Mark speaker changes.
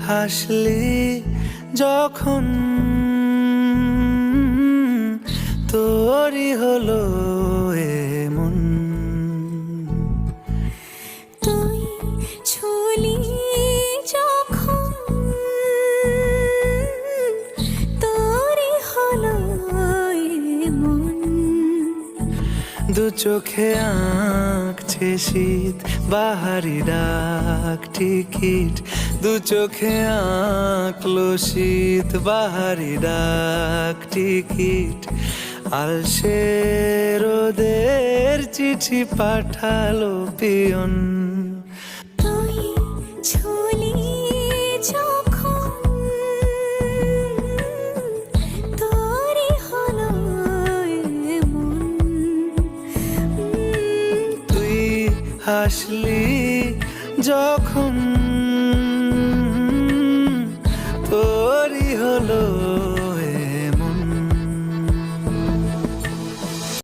Speaker 1: হাসলি যখন তোরই হলো এমন।
Speaker 2: তুই ছুলি যখন তোরই হলো এমন।
Speaker 1: দু চোখে আঁকছে শীত বাহারি ডাক টিকিট, দু চোখে আঁকলো শীত বাহারি ডাক টিকিট। আলসে রোদের চিঠি পাঠালো পিয়ন।
Speaker 2: তুই ছুলি যখন তোরই হলো এমন।
Speaker 1: তুই হাসলি যখন তোরই হলো